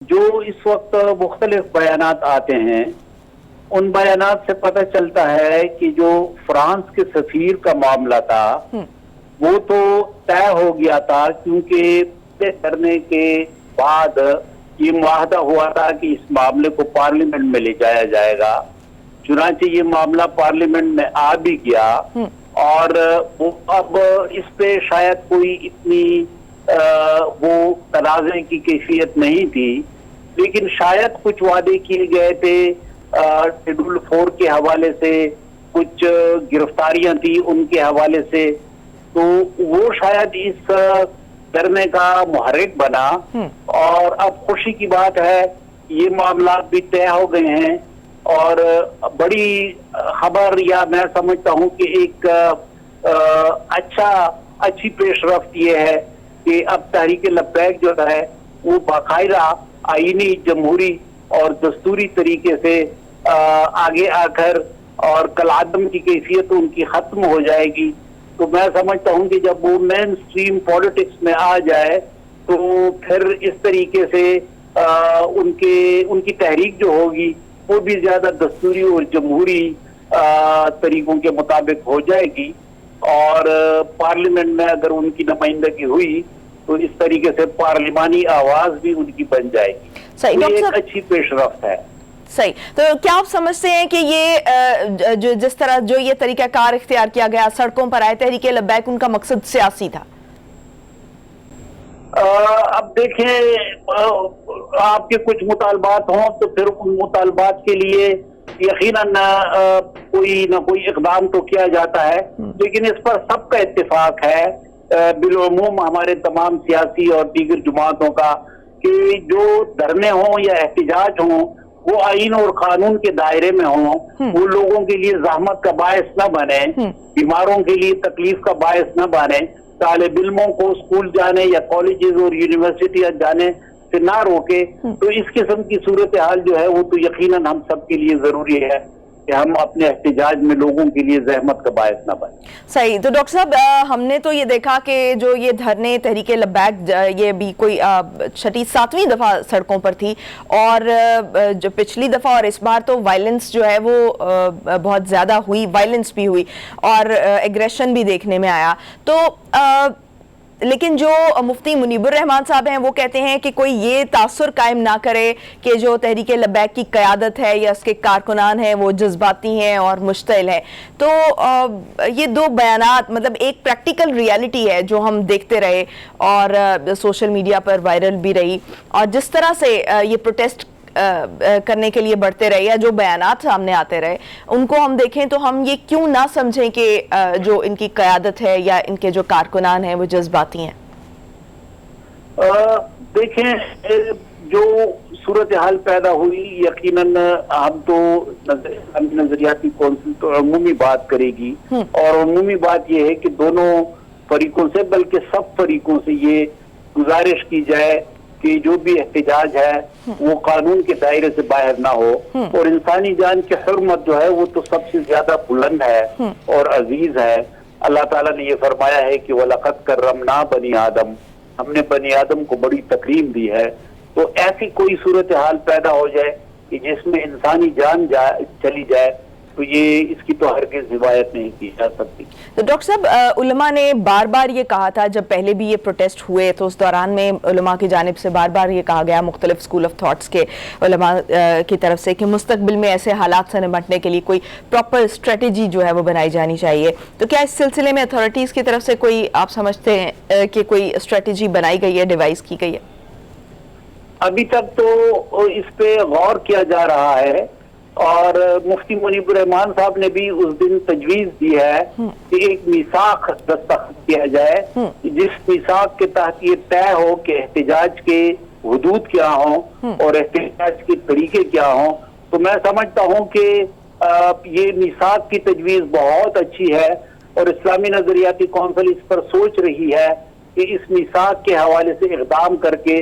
جو اس وقت مختلف بیانات آتے ہیں ان بیانات سے پتہ چلتا ہے کہ جو فرانس کے سفیر کا معاملہ تھا وہ تو طے ہو گیا تھا، کیونکہ طے کرنے کے بعد یہ معاہدہ ہوا تھا کہ اس معاملے کو پارلیمنٹ میں لے جایا جائے گا۔ چنانچہ یہ معاملہ پارلیمنٹ میں آ بھی گیا اور وہ اب اس پہ شاید کوئی اتنی وہ تنازع کی کیفیت نہیں تھی، لیکن شاید کچھ وعدے کیے گئے تھے شیڈول 4 کے حوالے سے، کچھ گرفتاریاں تھی ان کے حوالے سے، تو وہ شاید اس کرنے کا محرک بنا۔ اور اب خوشی کی بات ہے یہ معاملات بھی طے ہو گئے ہیں، اور بڑی خبر یا میں سمجھتا ہوں کہ ایک اچھی پیش رفت یہ ہے کہ اب تحریک لبیک جو ہے وہ باقاعدہ آئینی، جمہوری اور دستوری طریقے سے آگے آ کر اور کالعدم کی کیفیت ان کی ختم ہو جائے گی۔ تو میں سمجھتا ہوں کہ جب وہ مین سٹریم پولیٹکس میں آ جائے تو پھر اس طریقے سے ان کی تحریک جو ہوگی وہ بھی زیادہ دستوری اور جمہوری طریقوں کے مطابق ہو جائے گی، اور پارلیمنٹ میں اگر ان کی نمائندگی ہوئی تو اس طریقے سے پارلیمانی آواز بھی ان کی بن جائے گی۔ یہ ایک اچھی پیش رفت ہے۔ صحیح، تو کیا آپ سمجھتے ہیں کہ یہ جس طرح جو یہ طریقہ کار اختیار کیا گیا، سڑکوں پر آئے تحریک لبیک، ان کا مقصد سیاسی تھا؟ اب دیکھیں، آپ کے کچھ مطالبات ہوں تو پھر ان مطالبات کے لیے یقیناً کوئی نہ کوئی اقدام تو کیا جاتا ہے، لیکن اس پر سب کا اتفاق ہے بالعموم ہمارے تمام سیاسی اور دیگر جماعتوں کا کہ جو دھرنے ہوں یا احتجاج ہوں وہ آئین اور قانون کے دائرے میں ہوں، وہ لوگوں کے لیے زحمت کا باعث نہ بنے، بیماروں کے لیے تکلیف کا باعث نہ بنے، طالب علموں کو اسکول جانے یا کالجز اور یونیورسٹیاں جانے سے نہ روکے۔ تو اس قسم کی صورتحال جو ہے وہ تو یقیناً ہم سب کے لیے ضروری ہے کہ ہم اپنے احتجاج میں لوگوں کے لیے زحمت کا باعث نہ بنے۔ صحیح، تو ڈاکٹر صاحب ہم نے تو یہ دیکھا کہ جو یہ دھرنے تحریک لبیک یہ بھی کوئی 7ویں دفعہ سڑکوں پر تھی، اور جو پچھلی دفعہ اور اس بار تو وائلنس جو ہے وہ بہت زیادہ ہوئی، وائلنس بھی ہوئی اور ایگریشن بھی دیکھنے میں آیا۔ تو لیکن جو مفتی منیب الرحمان صاحب ہیں وہ کہتے ہیں کہ کوئی یہ تاثر قائم نہ کرے کہ جو تحریک لبیک کی قیادت ہے یا اس کے کارکنان ہیں وہ جذباتی ہیں اور مشتعل ہیں۔ تو یہ دو بیانات مطلب ایک پریکٹیکل ریالٹی ہے جو ہم دیکھتے رہے اور سوشل میڈیا پر وائرل بھی رہی، اور جس طرح سے یہ پروٹیسٹ کرنے کے لیے بڑھتے رہے یا جو بیانات سامنے آتے رہے ان کو ہم دیکھیں تو ہم یہ کیوں نہ سمجھیں کہ جو ان کی قیادت ہے یا ان کے جو کارکنان ہیں وہ جذباتی ہیں؟ دیکھیں، جو صورتحال پیدا ہوئی یقیناً ہم تو نظریاتی کونسل تو عمومی بات کرے گی، اور عمومی بات یہ ہے کہ دونوں فریقوں سے بلکہ سب فریقوں سے یہ گزارش کی جائے کہ جو بھی احتجاج ہے وہ قانون کے دائرے سے باہر نہ ہو، اور انسانی جان کی حرمت جو ہے وہ تو سب سے زیادہ بلند ہے اور عزیز ہے۔ اللہ تعالیٰ نے یہ فرمایا ہے کہ وَلَقَدْ كَرَّمْنَا بَنِي آدم، ہم نے بنی آدم کو بڑی تکریم دی ہے۔ تو ایسی کوئی صورتحال پیدا ہو جائے کہ جس میں انسانی جان چلی جائے تو یہ اس کی تو ہرگز حمایت نہیں کی جا سکتی۔ تو ڈاکٹر صاحب علماء نے بار بار یہ کہا تھا، جب پہلے بھی یہ پروٹیسٹ ہوئے تو اس دوران میں علماء کی جانب سے بار بار یہ کہا گیا، مختلف اسکول آف تھاٹس کے علماء کی طرف سے، کہ مستقبل میں ایسے حالات سے نمٹنے کے لیے کوئی پراپر اسٹریٹجی جو ہے وہ بنائی جانی چاہیے۔ تو کیا اس سلسلے میں اتھارٹیز کی طرف سے کوئی آپ سمجھتے ہیں کہ کوئی اسٹریٹجی بنائی گئی ہے، ڈیوائز کی گئی ہے؟ ابھی تک تو اس پہ غور کیا جا رہا ہے، اور مفتی منیب الرحمان صاحب نے بھی اس دن تجویز دی ہے کہ ایک میثاق دستخط کیا جائے، جس میثاق کے تحت یہ طے ہو کہ احتجاج کے حدود کیا ہوں اور احتجاج کے طریقے کیا ہوں۔ تو میں سمجھتا ہوں کہ یہ میثاق کی تجویز بہت اچھی ہے، اور اسلامی نظریاتی کونسل اس پر سوچ رہی ہے کہ اس میثاق کے حوالے سے اقدام کر کے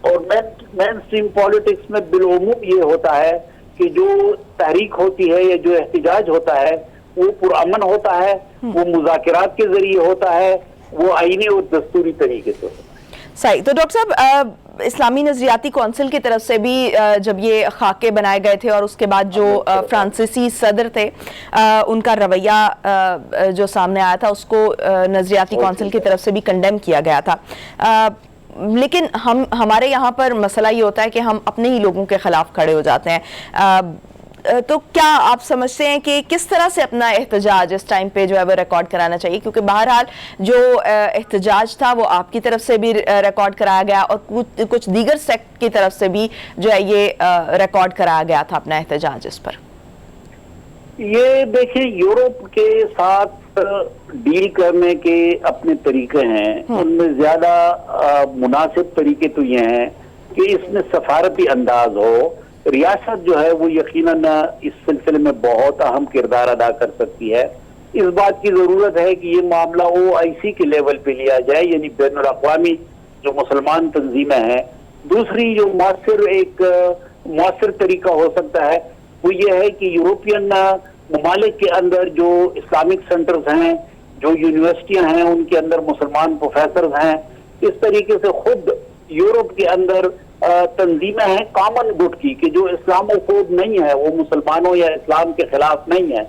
اور مین اسٹریم پالیٹکس میں بالعموم یہ ہوتا ہے کہ جو تحریک ہوتی ہے یا جو احتجاج ہوتا ہے وہ پرامن ہوتا ہے، وہ مذاکرات کے ذریعے ہوتا ہے، وہ آئینی اور دستوری طریقے سے ہوتا ہے۔ صحیح۔ تو ڈاکٹر صاحب، اسلامی نظریاتی کونسل کی طرف سے بھی جب یہ خاکے بنائے گئے تھے اور اس کے بعد جو فرانسیسی صدر تھے ان کا رویہ جو سامنے آیا تھا، اس کو نظریاتی کونسل کی طرف سے بھی کنڈیم کیا گیا تھا، لیکن ہمارے یہاں پر مسئلہ یہ ہوتا ہے کہ ہم اپنے ہی لوگوں کے خلاف کھڑے ہو جاتے ہیں۔ تو کیا آپ سمجھتے ہیں کہ کس طرح سے اپنا احتجاج اس ٹائم پہ جو ہے وہ ریکارڈ کرانا چاہیے؟ کیونکہ بہرحال جو احتجاج تھا وہ آپ کی طرف سے بھی ریکارڈ کرایا گیا اور کچھ دیگر سیکٹ کی طرف سے بھی جو ہے یہ ریکارڈ کرایا گیا تھا اپنا احتجاج اس پر۔ یہ دیکھیں، یورپ کے ساتھ ڈیل کرنے کے اپنے طریقے ہیں، ان میں زیادہ مناسب طریقے تو یہ ہیں کہ اس میں سفارتی انداز ہو۔ ریاست جو ہے وہ یقیناً اس سلسلے میں بہت اہم کردار ادا کر سکتی ہے۔ اس بات کی ضرورت ہے کہ یہ معاملہ OIC کے لیول پہ لیا جائے، یعنی بین الاقوامی جو مسلمان تنظیمیں ہیں۔ دوسری جو مؤثر طریقہ ہو سکتا ہے وہ یہ ہے کہ یورپین ممالک کے اندر جو اسلامک سینٹرز ہیں، جو یونیورسٹیاں ہیں، ان کے اندر مسلمان پروفیسرز ہیں، اس طریقے سے خود یورپ کے اندر تنظیمیں ہیں کامن گڈ کی، کہ جو اسلام و فوب نہیں ہے، وہ مسلمانوں یا اسلام کے خلاف نہیں ہے،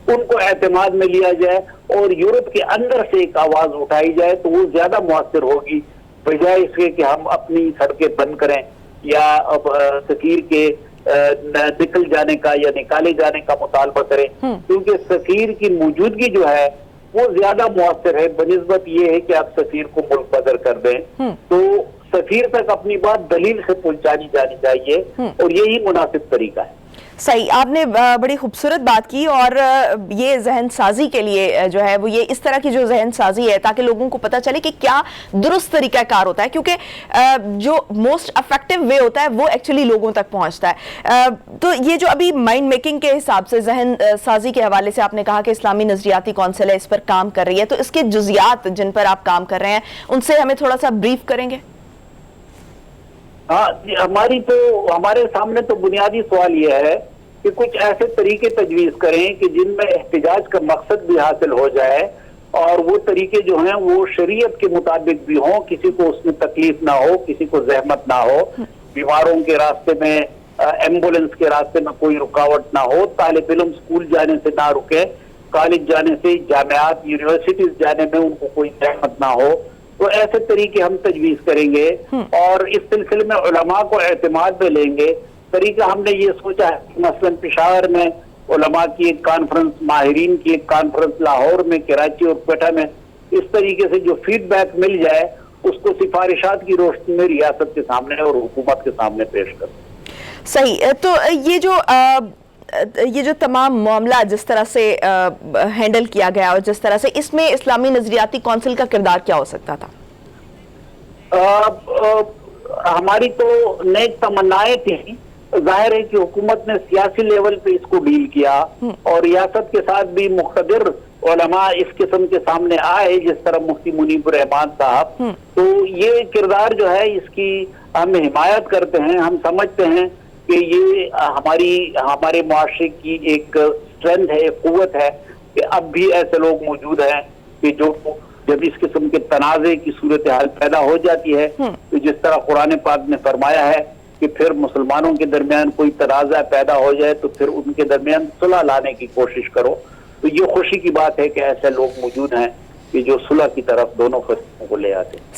ان کو اعتماد میں لیا جائے اور یورپ کے اندر سے ایک آواز اٹھائی جائے تو وہ زیادہ مؤثر ہوگی، بجائے اس کے کہ ہم اپنی سڑکیں بند کریں یا سفیر کے نکل جانے کا یا نکالے جانے کا مطالبہ کریں، کیونکہ سفیر کی موجودگی جو ہے وہ زیادہ مؤثر ہے بنسبت یہ ہے کہ آپ سفیر کو ملک بدر کر دیں۔ تو سفیر تک اپنی بات دلیل سے پہنچانی جانی چاہیے اور یہی مناسب طریقہ ہے۔ صحیح، آپ نے بڑی خوبصورت بات کی، اور یہ ذہن سازی کے لیے جو ہے وہ یہ اس طرح کی جو ذہن سازی ہے تاکہ لوگوں کو پتہ چلے کہ کیا درست طریقہ کار ہوتا ہے، کیونکہ جو موسٹ افیکٹو وے ہوتا ہے وہ ایکچولی لوگوں تک پہنچتا ہے۔ تو یہ جو ابھی مائنڈ میکنگ کے حساب سے ذہن سازی کے حوالے سے آپ نے کہا کہ اسلامی نظریاتی کونسل ہے اس پر کام کر رہی ہے، تو اس کے جزیات جن پر آپ کام کر رہے ہیں ان سے ہمیں تھوڑا سا بریف کریں گے؟ ہاں، ہمارے سامنے تو بنیادی سوال یہ ہے کہ کچھ ایسے طریقے تجویز کریں کہ جن میں احتجاج کا مقصد بھی حاصل ہو جائے، اور وہ طریقے جو ہیں وہ شریعت کے مطابق بھی ہوں، کسی کو اس میں تکلیف نہ ہو، کسی کو زحمت نہ ہو، بیماروں کے راستے میں، ایمبولنس کے راستے میں کوئی رکاوٹ نہ ہو، طالب علم سکول جانے سے نہ رکے، کالج جانے سے، جامعات یونیورسٹیز جانے میں ان کو کوئی زحمت نہ ہو۔ تو ایسے طریقے ہم تجویز کریں گے اور اس سلسلے میں علماء کو اعتماد میں لیں گے۔ طریقہ ہم نے یہ سوچا ہے کہ مثلاً پشاور میں علماء کی ایک کانفرنس، ماہرین کی ایک کانفرنس، لاہور میں، کراچی اور کوئٹہ میں، اس طریقے سے جو فیڈ بیک مل جائے اس کو سفارشات کی روشنی میں ریاست کے سامنے اور حکومت کے سامنے پیش کریں۔ صحیح۔ تو یہ جو تمام معاملہ جس طرح سے ہینڈل کیا گیا اور جس طرح سے، اس میں اسلامی نظریاتی کونسل کا کردار کیا ہو سکتا تھا؟ ہماری تو نیک تمنائیں تھیں۔ ظاہر ہے کہ حکومت نے سیاسی لیول پہ اس کو ڈیل کیا اور ریاست کے ساتھ بھی مقتدر علماء اس قسم کے سامنے آئے، جس طرح مفتی منیب الرحمان صاحب۔ تو یہ کردار جو ہے اس کی ہم حمایت کرتے ہیں۔ ہم سمجھتے ہیں کہ یہ ہمارے معاشرے کی ایک اسٹرینتھ ہے، ایک قوت ہے کہ اب بھی ایسے لوگ موجود ہیں کہ جو جب اس قسم کے تنازع کی صورتحال پیدا ہو جاتی ہے تو جس طرح قرآن پاک نے فرمایا ہے کہ پھر مسلمانوں کے درمیان کوئی تنازع پیدا ہو جائے تو پھر ان کے درمیان صلح لانے کی کوشش کرو۔ تو یہ خوشی کی بات ہے کہ ایسے لوگ موجود ہیں کہ جو صلح کی طرف دونوں فرقوں کو لے آتے ہیں۔